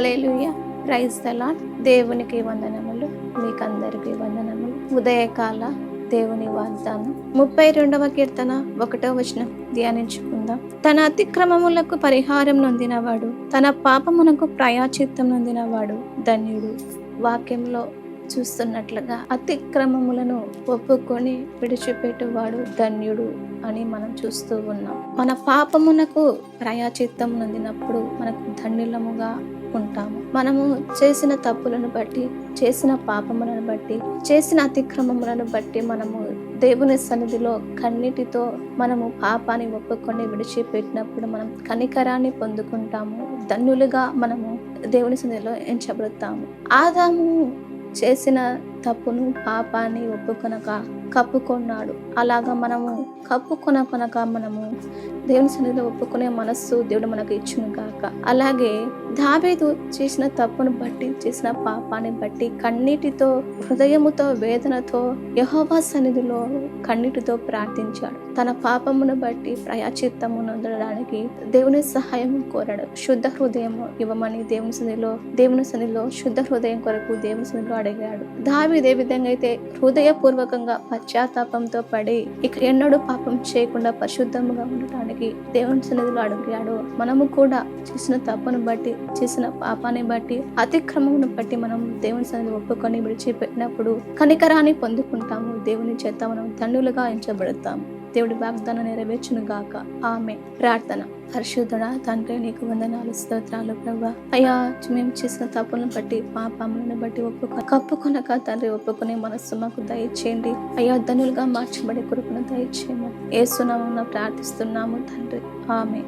Hallelujah, praise the lord. దేవునికి వందనములు, మీకందరికీ వందనములు. ఉదయకాల దేవుని వాగ్దానం 32వ కీర్తన 1వ వచనం ధ్యానించుకుందాం. తన అతిక్రమములకు పరిహారం నొందినవాడు, తన పాపమునకు ప్రాయశ్చిత్తం నొందినవాడు ధన్యుడు. వాక్యంలో చూస్తున్నట్లుగా అతిక్రమములను ఒప్పుకొని విడిచిపెట్టువాడు ధన్యుడు అని మనం చూస్తూ ఉన్నాం. మన పాపమునకు ప్రాయశ్చిత్తం నొందినప్పుడు మనకు ధన్యులముగా ఉంటాము. మనము చేసిన తప్పులను బట్టి, చేసిన పాపములను బట్టి, చేసిన అతిక్రమములను బట్టి మనము దేవుని సన్నిధిలో కన్నీటితో మనము పాపాన్ని ఒప్పుకొని విడిచిపెట్టినప్పుడు మనం కనికరాన్ని పొందుకుంటాము. ధన్యులుగా మనము దేవుని సన్నిధిలో ఎంచబడతాము. ఆదాము చేసిన తప్పును, పాపాన్ని ఒప్పుకొనక కప్పుకొన్నాడు. అలాగా మనము కప్పుకొనక మనము దేవుని సన్నిధిలో ఒప్పుకునే మనస్సు దేవుడు మనకు ఇచ్చును గాక. అలాగే దావీదు చేసిన తప్పును బట్టి, చేసిన పాపాన్ని బట్టి కన్నీటితో, హృదయముతో, వేదనతో యెహోవా సన్నిధిలో కన్నీటితో ప్రార్థించాడు. తన పాపమును బట్టి ప్రాయశ్చిత్తము నొందడానికి దేవుని సహాయం కోరాడు. శుద్ధ హృదయము ఇవ్వమని దేవుని సన్నిధిలో శుద్ధ హృదయం కొరకు దేవుని సన్నిధిలో అడిగాడు. దావీదు ఏ విధంగా అయితే హృదయపూర్వకంగా పశ్చాత్తాపంతో పడి ఇక ఎన్నడూ పాపం చేయకుండా పరిశుద్ధముగా ఉండటానికి దేవుని సన్నిధిలో అడిగాడు. మనము కూడా చేసిన తప్పును బట్టి, చేసిన పాపాన్ని బట్టి, అతిక్రమమును బట్టి మనం దేవుని సన్నిధిలో ఒప్పుకొని విడిచిపెట్టినప్పుడు కనికరాన్ని పొందుకుంటాము. దేవుని చేత మనం ధన్యులుగా ఎంచబడతాము. దేవుడి వాగ్దానం నెరవేర్చును గాక. ఆమె ప్రార్థన. పరిశుద్ధుడా తండ్రి, నీకు వందనాలు, స్తోత్రాలు ప్రభువా. అయ్యా, మేము చేసిన తప్పులను బట్టి, పాపములను బట్టి కప్పుకొనక తండ్రి ఒప్పుకునే మనస్సు మాకు దయచేయండి. అయ్యా, ధనులుగా మార్చబడే కృపను దయచేయమని యేసు నామమున ప్రార్థిస్తున్నాము తండ్రి. ఆమె.